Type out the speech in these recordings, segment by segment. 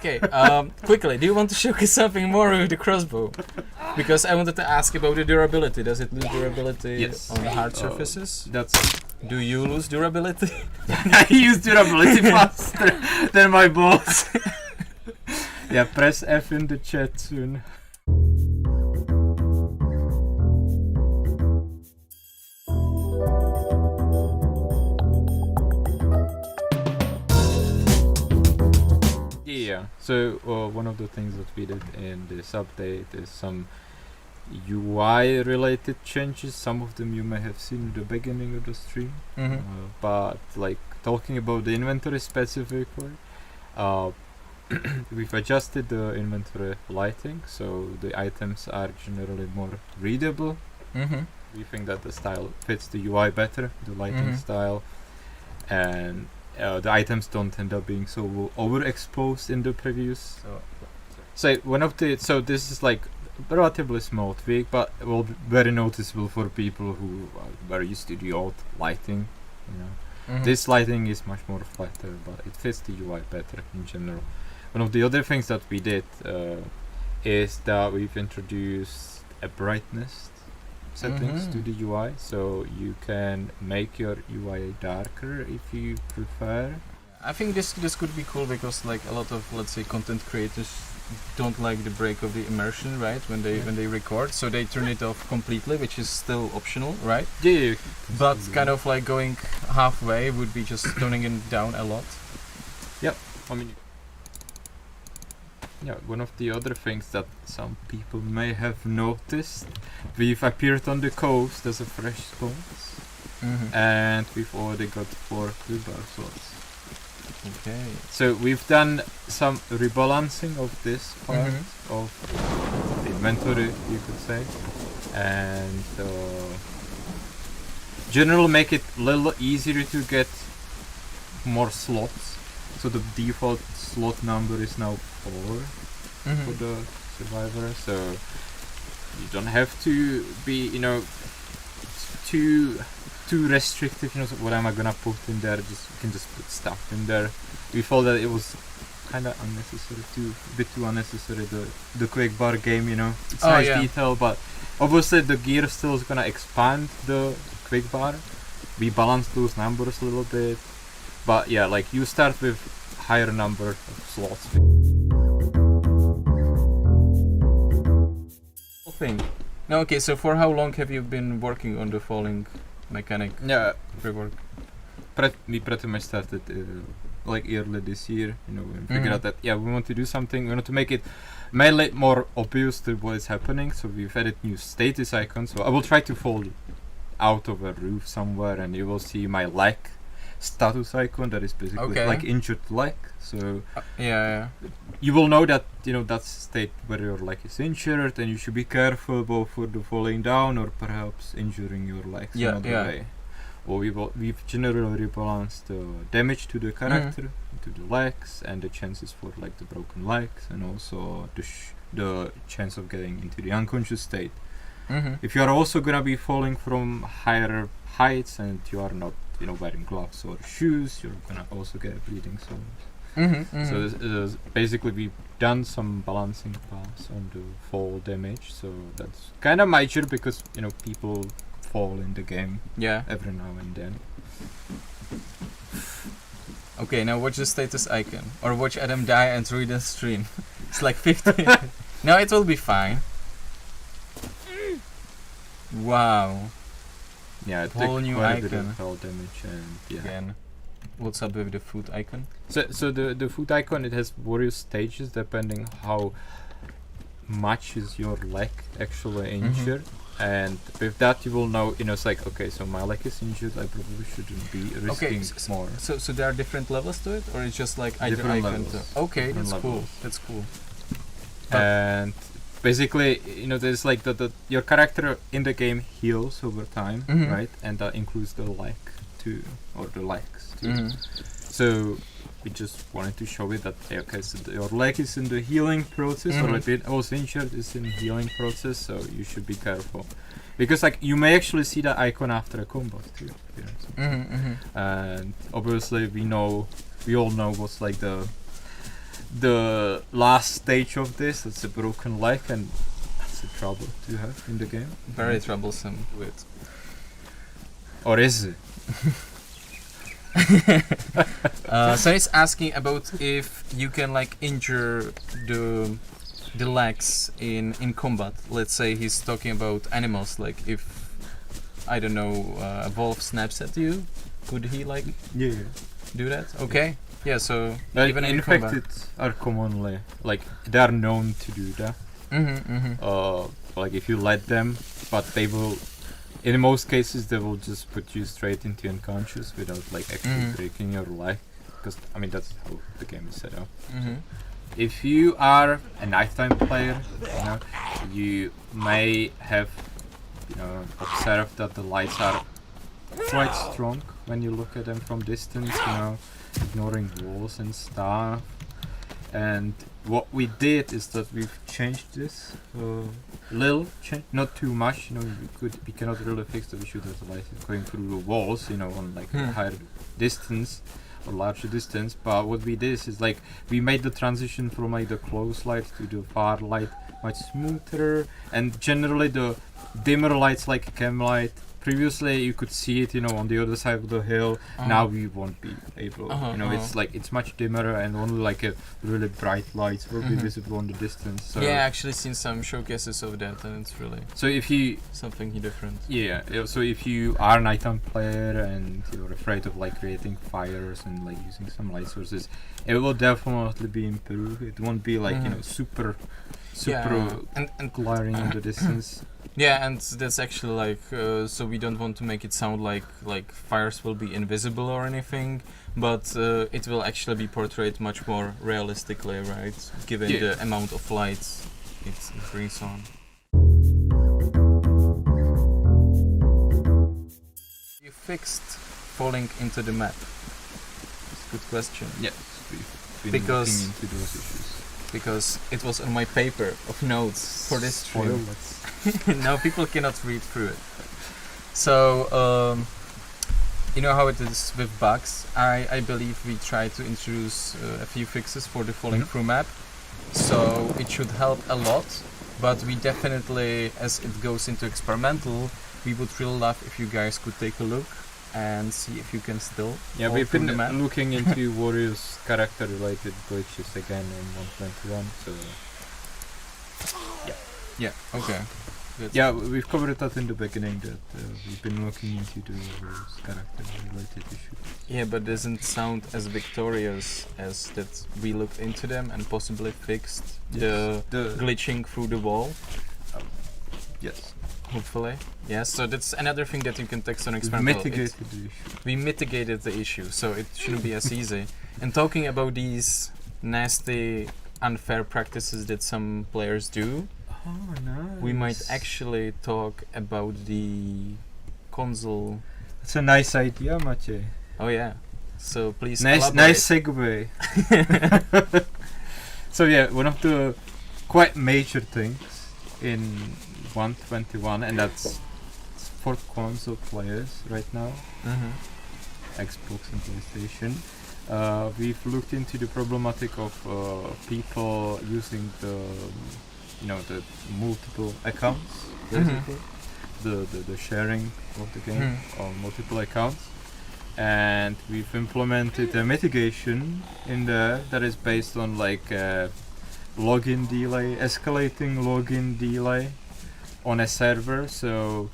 Okay, quickly, do you want to showcase something more with the crossbow? Because I wanted to ask about the durability. Does it lose durability on hard surfaces? Do you lose durability? I use durability faster than my boss. Yeah, press F in the chat soon. Yeah, so one of the things that we did in this update is some UI related changes. Some of them you may have seen at the beginning of the stream, but like talking about the inventory specifically, we've adjusted the inventory lighting so the items are generally more readable. We think that the style fits the UI better, the lighting style, and the items don't end up being so overexposed in the previews. So this is like relatively small tweak, but it will be very noticeable for people who are very used to the old lighting. This lighting is much more flatter, but it fits the UI better in general. One of the other things that we did is that we've introduced a brightness settings to the UI, so you can make your UI darker if you prefer. I think this could be cool because like a lot of, let's say, content creators don't like the break of the immersion, right? When they record, so they turn it off completely, which is still optional, right? Yeah. But kind of like going halfway would be just toning it down a lot. Yep. I mean, yeah, one of the other things that some people may have noticed, we've appeared on the coast as a fresh spawns, and we've already got 4 quickbar slots. Okay. So we've done some rebalancing of this part of the inventory, you could say, and generally make it a little easier to get more slots. So the default slot number is now 4 for the survivor, so you don't have to be, too restrictive. So what am I gonna put in there? You can just put stuff in there. We felt that it was kind of unnecessary, a bit too unnecessary. The quick bar game, it's nice detail, but obviously the gear still is gonna expand the quick bar. We balance those numbers a little bit, but yeah, like you start with higher number of slots. Thing. No, okay. So for how long have you been working on the falling mechanic? Yeah, rework. We pretty much started like early this year. We figured out that we want to do something. We want to make it mainly more obvious to what is happening. So we've added new status icons. So I will try to fall out of a roof somewhere, and you will see my leg status icon that is basically like injured leg. So you will know that that's a state where your leg is injured, and you should be careful both for the falling down or perhaps injuring your legs another way. Or we've generally rebalanced the damage to the character, to the legs, and the chances for like the broken legs, and also the chance of getting into the unconscious state. If you are also gonna be falling from higher heights and you are not wearing gloves or shoes, you're gonna also get a bleeding source. So this basically we've done some balancing pass on the fall damage, so that's kind of major because people fall in the game every now and then. Okay, now watch the status icon, or watch Adam die and read the stream. It's like 50. No, it will be fine. Wow. Yeah, it whole took new quite a bit icon. of fall damage, and Again, what's up with the foot icon? So the foot icon, it has various stages depending how much is your leg actually injured, and with that you will know. It's like, okay, so my leg is injured. I probably shouldn't be risking more. So there are different levels to it, or it's just like either Different icon? levels. Okay, Different that's levels. cool. That's cool. And basically, there's like the your character in the game heals over time, right? And that includes the leg too, or the legs too. So we just wanted to show it that so your leg is in the healing process, or if it was injured, is in healing process. So you should be careful, because like you may actually see that icon after a combat too. And obviously we all know what's like the last stage of this. It's a broken leg, and that's a trouble to have in the game. Very troublesome with. Or is it? So he's asking about if you can like injure the legs in combat. Let's say he's talking about animals, like if I don't know a wolf snaps at you, could he like do that? Okay, yeah. So even in combat. Infected are commonly like they are known to do that. Like if you let them, but they will. In most cases, they will just put you straight into unconscious without like actually breaking your leg, because I mean that's how the game is set up. If you are a nighttime player, you may have observed that the lights are quite strong when you look at them from distance. Ignoring walls and stuff. And what we did is that we've changed this little change, not too much. We cannot really fix the issue that the light is going through the walls, on like a higher distance or larger distance. But what we did is like we made the transition from like the close light to the far light much smoother, and generally the dimmer lights like cam light. Previously you could see it, on the other side of the hill. Now we won't be able. It's like it's much dimmer, and only like a really bright lights will be visible on the distance. So yeah, I actually seen some showcases of that, and it's really. So if you something different. Yeah. So if you are a nighttime player and you're afraid of like creating fires and like using some light sources, it will definitely be improved. It won't be like super and glaring in the distance. Yeah, and that's actually like so we don't want to make it sound like fires will be invisible or anything, but it will actually be portrayed much more realistically, right? Given the amount of light it brings on. You fixed falling into the map. It's a good question. Yeah, we've been looking into those issues. Because it was on my paper of notes for this stream. Now people cannot read through it. So, you know how it is with bugs. I believe we try to introduce a few fixes for the falling through map. So it should help a lot. But we definitely, as it goes into experimental, we would really love if you guys could take a look and see if you can still. Yeah, we've been looking into various character-related glitches again in 1.21. So yeah, okay. Good. Yeah, we've covered that in the beginning. That we've been looking into the various character-related issues. Yeah, but doesn't sound as victorious as that we looked into them and possibly fixed the glitching through the wall. Yes. Hopefully. Yes, so that's another thing that you can text on experimental. We mitigated the issue, so it shouldn't be as easy. And talking about these nasty, unfair practices that some players do, we might actually talk about the console. That's a nice idea, Matěj. Oh yeah. So please nice segue. So yeah, one of the quite major things in 1.21, and that's for console players right now, Xbox and PlayStation. We've looked into the problematic of people using the multiple accounts, basically, the sharing of the game on multiple accounts, and we've implemented a mitigation in there that is based on like login delay, escalating login delay on a server. So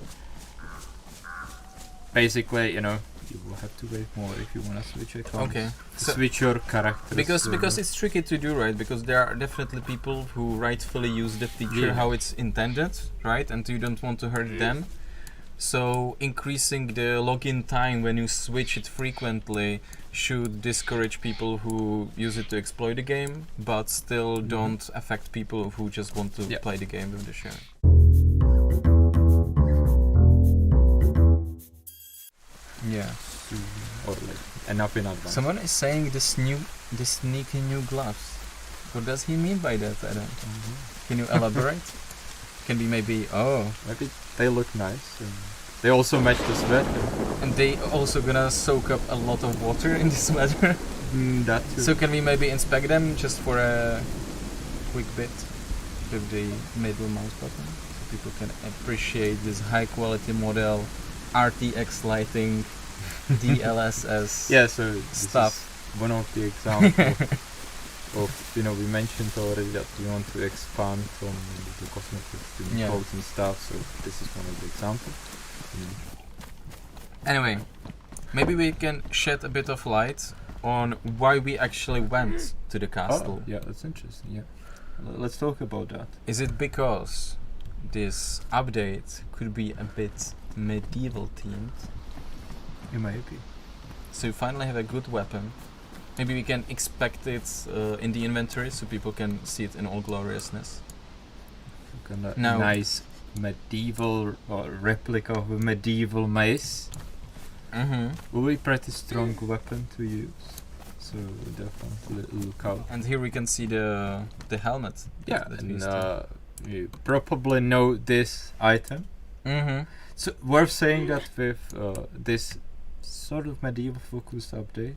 basically, you will have to wait more if you want to switch accounts. Okay. Switch your characters. Because it's tricky to do, right? Because there are definitely people who rightfully use the feature how it's intended, right? And you don't want to hurt them. So increasing the login time when you switch it frequently should discourage people who use it to exploit the game, but still don't affect people who just want to play the game with the share. Yeah. Or like enough in advance. Someone is saying this sneaky new gloves. What does he mean by that, Adam? Can you elaborate? Can be maybe maybe they look nice. And they also match the sweater. And they also gonna soak up a lot of water in this weather. That too. So can we maybe inspect them just for a quick bit with the middle mouse button, so people can appreciate this high quality model, RTX lighting, DLSS yeah, so this stuff. is one of the examples of, we mentioned already that we want to expand from the cosmetics to clothes and stuff, so this is one of the examples. Anyway, maybe we can shed a bit of light on why we actually went to the castle. Oh, yeah, that's interesting, yeah. Let's talk about that. Is it because this update could be a bit medieval themed? It might be. So you finally have a good weapon. Maybe we can expect it in the inventory so people can see it in all gloriousness. Now, nice medieval or replica of a medieval mace. Will be pretty strong weapon to use. So definitely look out. And here we can see the helmet. Yeah, and you probably know this item. So worth saying that with this sort of medieval focused update,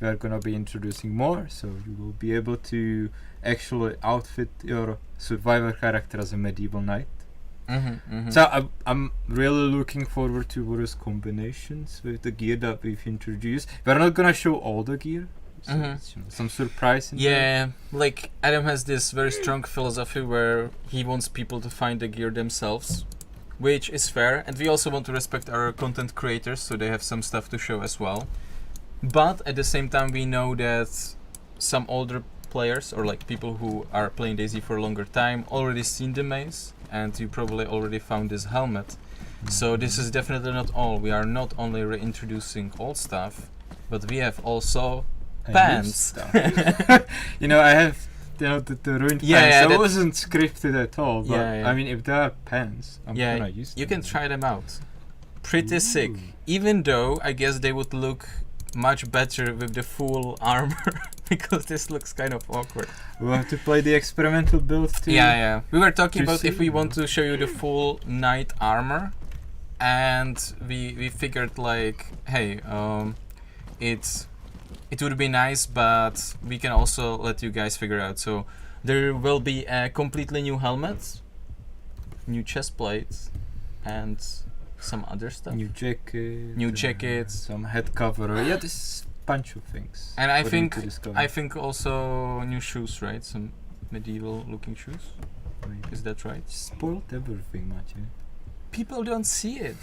we are gonna be introducing more, so you will be able to actually outfit your survivor character as a medieval knight. So I'm really looking forward to various combinations with the gear that we've introduced. We're not gonna show all the gear, so it's, some surprise in there. Like Adam has this very strong philosophy where he wants people to find the gear themselves, which is fair, and we also want to respect our content creators, so they have some stuff to show as well. But at the same time, we know that some older players, or like people who are playing DayZ for a longer time, already seen the maze, and you probably already found this helmet. So this is definitely not all. We are not only reintroducing old stuff, but we have also pants. I have the ruined pants. That wasn't scripted at all, but I mean, if there are pants, I'm gonna use them. You can try them out. Pretty sick. Even though I guess they would look much better with the full armor, because this looks kind of awkward. We have to play the experimental build too. We were talking about if we want to show you the full knight armor, and we figured like, hey, it would be nice, but we can also let you guys figure out. So there will be a completely new helmet, new chest plates, and some other stuff. New jacket, some head cover. This is a bunch of things. And I think also new shoes, right? Some medieval looking shoes. Maybe. Is that right? Spoiled everything, Matěj. People don't see it.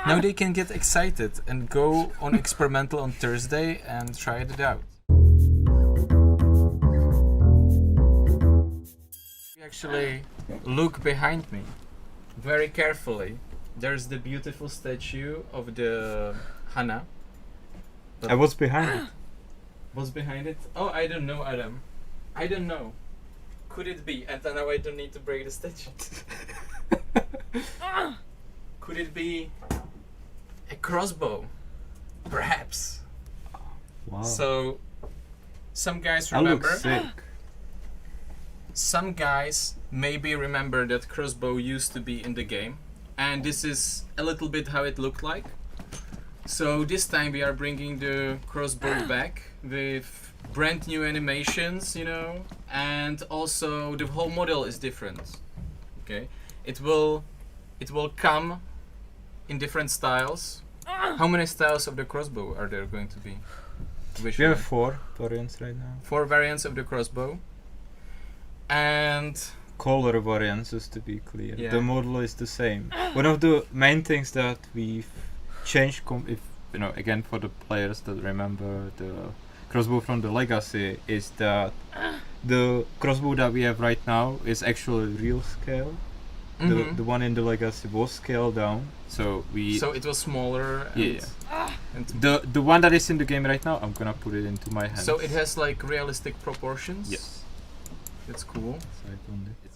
Now they can get excited and go on experimental on Thursday and try it out. Actually, look behind me very carefully. There's the beautiful statue of the Hannah. What's behind it? What's behind it? Oh, I don't know, Adam. I don't know. Could it be? And now I don't need to break the statue. Could it be a crossbow? Perhaps. Wow. So, some guys remember. That looks sick. Some guys maybe remember that crossbow used to be in the game. And this is a little bit how it looked like. So this time we are bringing the crossbow back with brand new animations, and also the whole model is different. Okay, it will come in different styles. How many styles of the crossbow are there going to be? We have 4 variants right now. 4 variants of the crossbow, and color variances, to be clear. The model is the same. One of the main things that we've changed, again for the players that remember the crossbow from the Legacy, is that the crossbow that we have right now is actually real scale. The one in the Legacy was scaled down, so it was smaller. And and the one that is in the game right now, I'm gonna put it into my hands. So it has like realistic proportions. Yes. That's cool.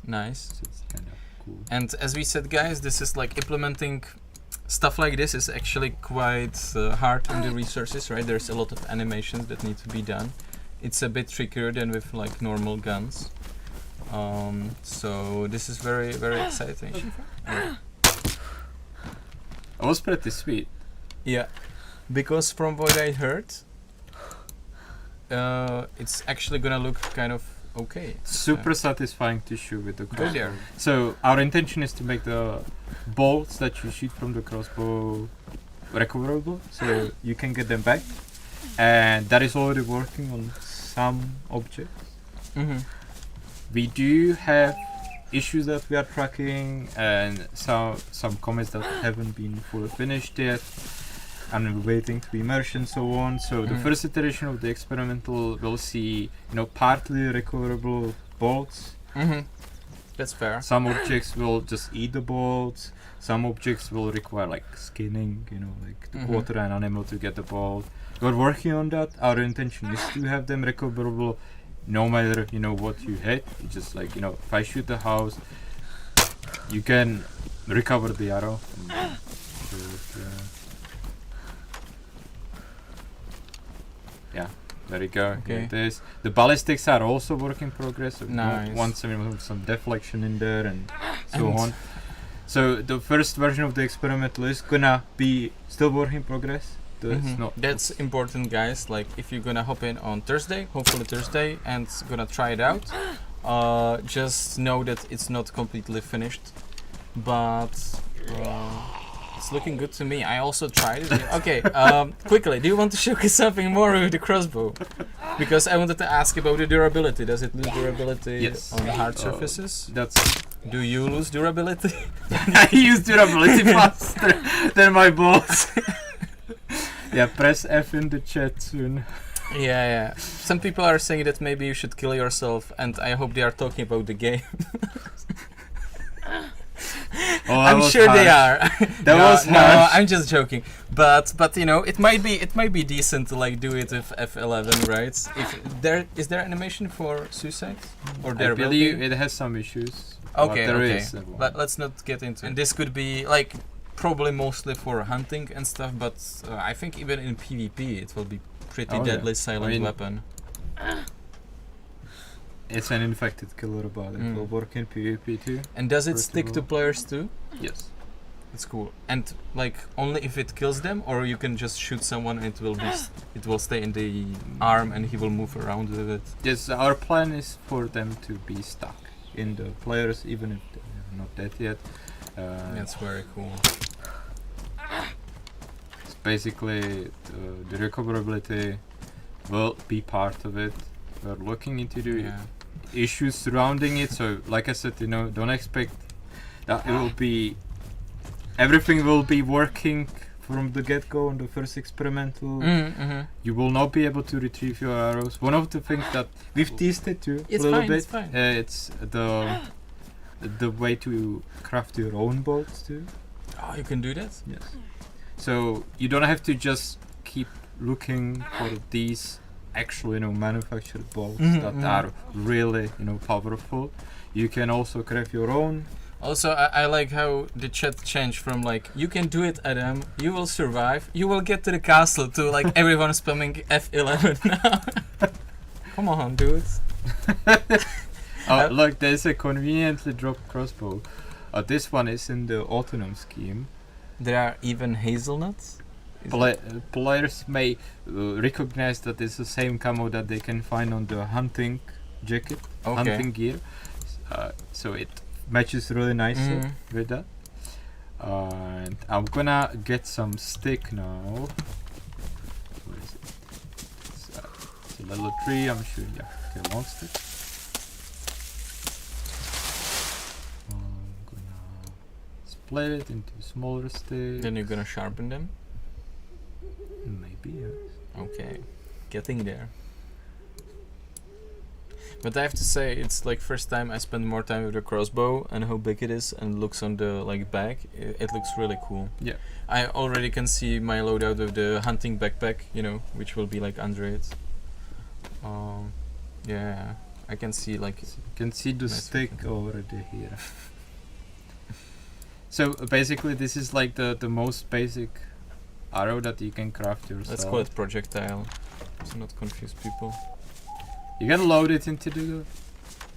Nice. So it's kind of cool. And as we said, guys, this is like implementing stuff like this is actually quite hard on the resources, right? There's a lot of animations that need to be done. It's a bit trickier than with like normal guns. So this is very, very exciting. It was pretty sweet. Yeah, because from what I heard, it's actually gonna look kind of okay. Super satisfying to shoot with the crossbow. there. So our intention is to make the bolts that you shoot from the crossbow recoverable, so you can get them back. And that is already working on some objects. Mm-hmm. We do have issues that we are tracking and some comments that haven't been fully finished yet, and we're waiting to be merged and so on. So the first iteration of the experimental will see, partly recoverable bolts. Mm-hmm. That's fair. Some objects will just eat the bolts. Some objects will require like skinning, like to quarter an animal to get the bolt. We're working on that. Our intention is to have them recoverable no matter what you hit. It's just like if I shoot the house, you can recover the arrow. Yeah, there you go. Okay. Like this. The ballistics are also work in progress. So nice. Once we have some deflection in there and so on. So the first version of the experimental is gonna be still work in progress. That's important, guys. Like if you're gonna hop in on Thursday, hopefully Thursday, and gonna try it out, just know that it's not completely finished, but it's looking good to me. I also tried it. Okay, quickly, do you want to showcase something more with the crossbow? Because I wanted to ask about the durability. Does it lose durability on hard surfaces? Do you lose durability? I use durability faster than my balls. Yeah, press F in the chat soon. Yeah. Some people are saying that maybe you should kill yourself, and I hope they are talking about the game. I'm sure they are. No, I'm just joking. But it might be decent to like do it with F11, right? Is there animation for suicide? Or there I believe it has some issues. Okay. But let's not get into it. And this could be like probably mostly for hunting and stuff, but I think even in PvP it will be pretty deadly silent weapon. It's an infected killer bot. It will work in PvP too. And does it stick to players too? Yes. That's cool. And like only if it kills them, or you can just shoot someone and it will stay in the arm and he will move around with it. Yes, our plan is for them to be stuck in the players even if they're not dead yet. That's very cool. It's basically the recoverability will be part of it. We're looking into the issues surrounding it. So, like I said, don't expect that it will be everything will be working from the get-go on the first experimental. You will not be able to retrieve your arrows. One of the things that we've tested too a little bit. It's fine. It's the way to craft your own bolts too. Oh, you can do that? Yes. So you don't have to just keep looking for these actual, manufactured bolts that are really, powerful. You can also craft your own. Also, I like how the chat changed from like, you can do it, Adam, you will survive, you will get to the castle, to like everyone spamming F11 now. Come on, dude. Oh, look, there's a conveniently dropped crossbow. This one is in the Autumn scheme. There are even hazelnuts? Players may recognize that it's the same camo that they can find on the hunting jacket, hunting gear. So it matches really nicely with that. And I'm gonna get some stick now. Where is it? It's a level 3, I'm sure. Yeah, okay, long stick. I'm gonna split it into smaller sticks. Then you're gonna sharpen them? Maybe, yes. Okay, getting there. But I have to say, it's like first time I spend more time with the crossbow and how big it is and looks on the like back. It looks really cool. Yeah. I already can see my loadout of the hunting backpack, which will be like under it. Yeah, I can see like. So you can see the stick already here. So basically, this is like the most basic arrow that you can craft yourself. Let's call it projectile, to not confuse people. You can load it into the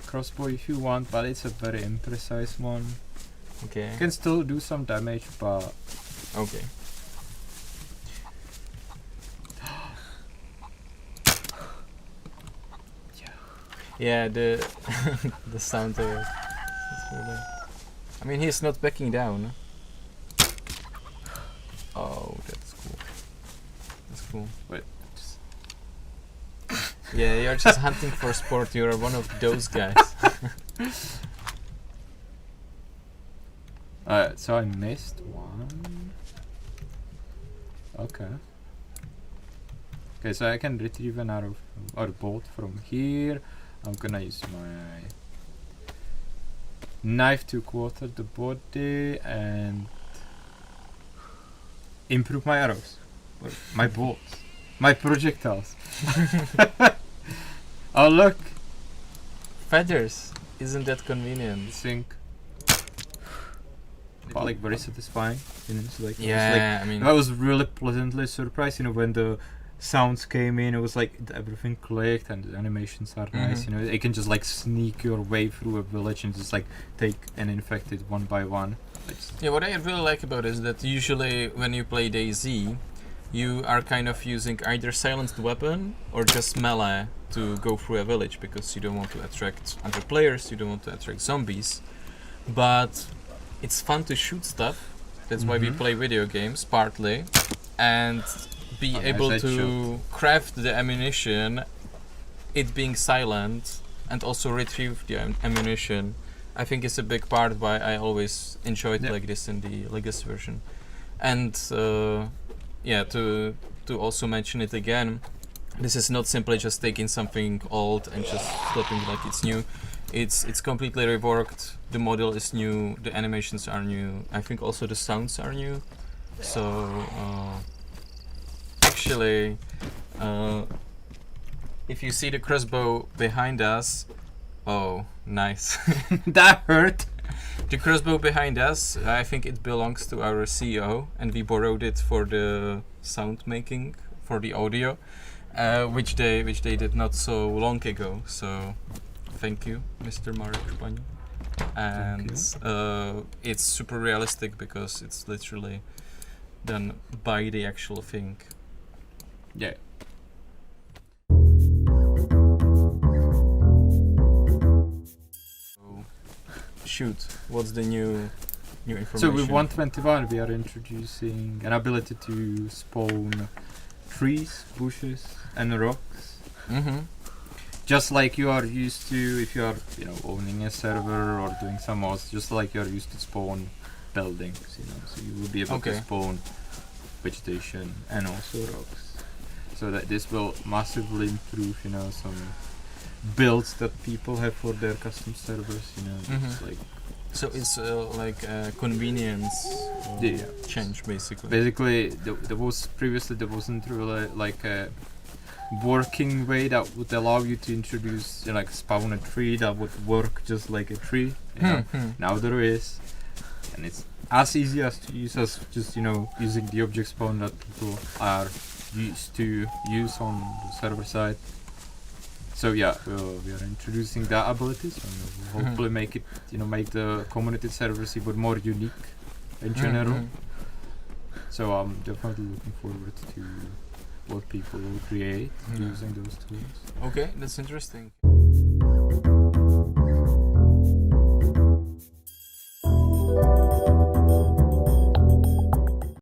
crossbow if you want, but it's a very imprecise one. Okay. You can still do some damage, but... Okay. Yeah, the the sound of it. It's really. I mean, he's not backing down. Oh, that's cool. That's cool. Wait. Yeah, you're just hunting for sport. You're one of those guys. So I missed one. Okay. Okay, so I can retrieve an arrow or bolt from here. I'm gonna use my knife to quarter the body and improve my arrows, or my bolts, my projectiles. Oh look! Feathers! Isn't that convenient? Sync. But like very satisfying, you know. So like, Yeah, I mean, I was really pleasantly surprised, you know, when the sounds came in. It was like everything clicked and the animations are nice, you know. You can just like sneak your way through a village and just like take an infected one by one. yeah, what I really like about it is that usually when you play DayZ, you are kind of using either silenced weapon or just melee to go through a village because you don't want to attract other players, you don't want to attract zombies. But it's fun to shoot stuff. That's why we play video games, partly. And be able to craft the ammunition, it being silent, and also retrieve the ammunition. I think it's a big part why I always enjoyed like this in the Legacy version. And yeah, to also mention it again, this is not simply just taking something old and just flipping like it's new. It's completely reworked. The model is new. The animations are new. I think also the sounds are new. So actually, if you see the crossbow behind us, oh, nice. That hurt. The crossbow behind us, I think it belongs to our CEO, and we borrowed it for the sound making, for the audio, which they did not so long ago. So. Thank you, Mr. Marek Szpaniel. And it's super realistic because it's literally done by the actual thing. Yeah. So, shoot, what's the new information? So with 121 we are introducing an ability to spawn trees, bushes and rocks. Just like you are used to if you are, you know, owning a server or doing some mods, just like you are used to spawn buildings, you know, so you will be able to spawn vegetation and also rocks. So that this will massively improve, you know, some builds that people have for their custom servers, you know, just like. So it's like a convenience change, basically. Basically, there wasn't really like a working way that would allow you to introduce, you know, like spawn a tree that would work just like a tree. You know? Now there is, and it's as easy as to use as just, you know, using the object spawn that people are used to use on the server side. So yeah, we are introducing that ability, so we'll hopefully make it, you know, make the community servers even more unique in general. So I'm definitely looking forward to what people will create using those tools. Okay, that's interesting.